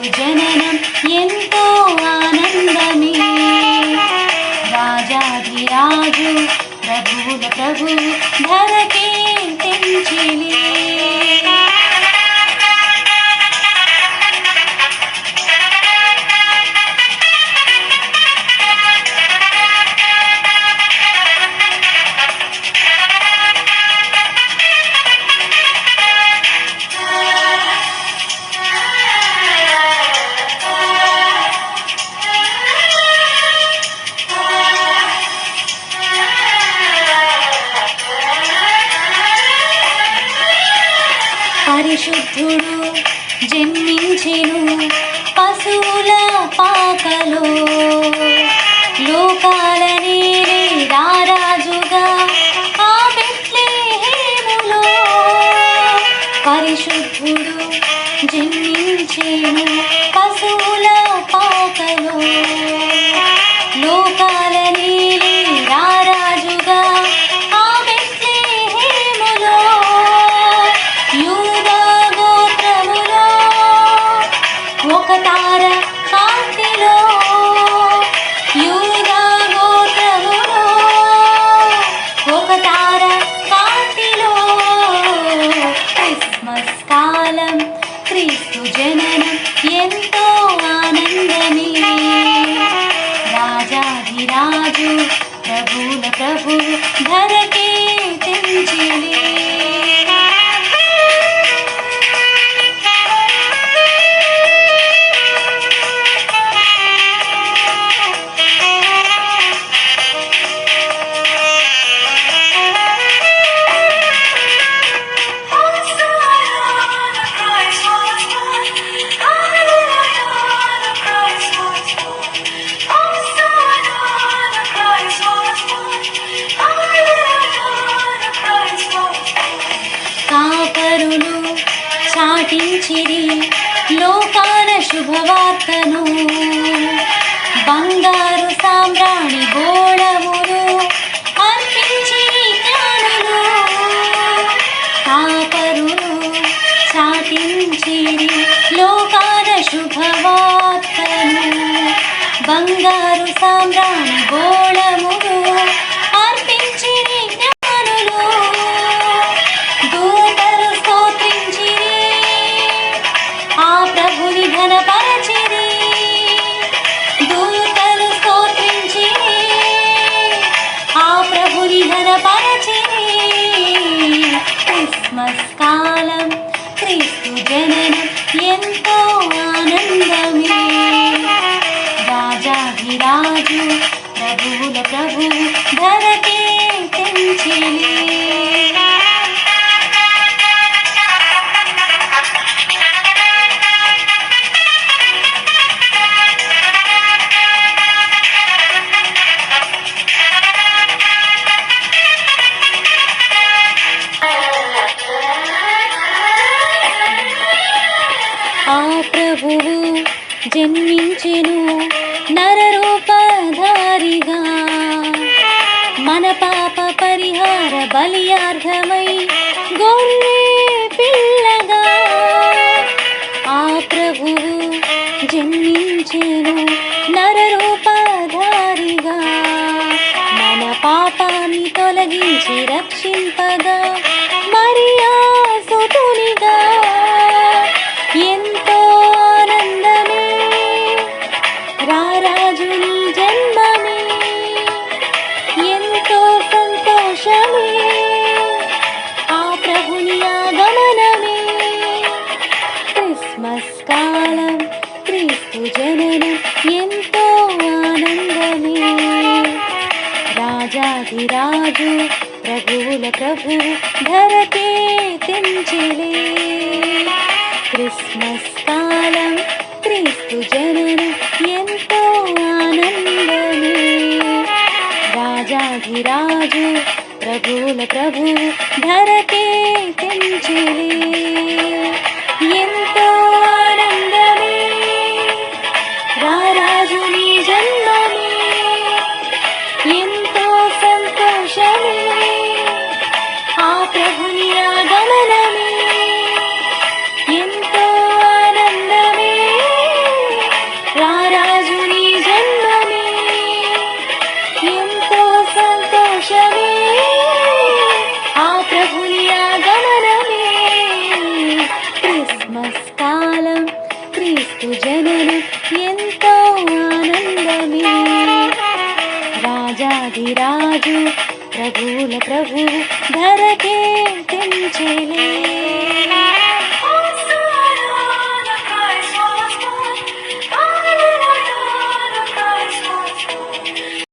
క్రీస్తు జననం ఎంతో ఆనందమే. రాజాధిరాజు ప్రభువుల ప్రభు ధరకే తెంచిలే. పరిశుద్ధుడు జన్మించెను పశువుల పాకలో, లోకాల నేలే రారాజుగా ఆ బెత్లెహేములో. పరిశుద్ధుడు జన్మించెను పశువుల పాకలో, లోకాల నేలే రారాజుగా ఆ బెత్లెహేములో. ఒక తార కాంతిలో, యూదా గోత్రములో ఒక తార కాంతిలో. క్రిస్మస్ కాలం క్రీస్తు జననం ఎంతో ఆనందమే. రాజాధిరాజు ప్రభువుల ప్రభు ధరకే తెంచిలే. కాపరులు చాటించిరి లోకాన శుభవార్తను, బంగారు సాంబ్రాణి గోళములు అర్పించిరి జ్ఞానులు. కాపరులు చాటించిరి లోకాన శుభవార్తను, బంగారు సాంబ్రాణి గోళములు అర్పించిరి జ్ఞానులు. దూతలు స్తోత్రించిరి ఆ ప్రభుని ఘనపరచిరి. దూతలు స్తోత్రించిరి ఆ ప్రభుని ఘనపరచిరి. క్రిస్మస్ కాలం క్రీస్తు జననం ఎంతో ఆనందమే. రాజాధిరాజు ప్రభువుల ప్రభు ధరకే తెంచిలే. ఆ ప్రభువు జన్మించెను నరరూపధారిగా, మన పాప పరిహార బలియార్థమై గొర్రె పిల్లగా. ఆ ప్రభువు జన్మించెను నరరూపధారిగా, మన పాపాన్ని తొలగించి రక్షింపగా. మరియా సుతునిగా ఎంతో ఆనందమే. రారాజుని జన్మమే ఎంతో సంతోషమే. ఆ ప్రభుని ఆగమనమే. క్రిస్మస్ కాలం క్రీస్తు జననం ఎంతో ఆనందమే. రాజాధిరాజు ప్రభువుల ప్రభు ధరకే తెంచిలే. క్రిస్మస్ కాలం క్రీస్తు జననం ఎంతో ఆనందమే. రాజాధిరాజు ప్రభువుల ప్రభు ధరకే తెంచిలే. ఎంతో ఆనందమే. రారాజుని జన్మమే ఎంతో సంతోషమే. ఆ ప్రభుని ఆగమనమే ఎంతో ఆనందమే. క్రిస్మస్ కాలం క్రీస్తు జననం ఎంతో ఆనందమే. రాజాధిరాజు ప్రభువుల ప్రభు ధరకే తెంచెలే.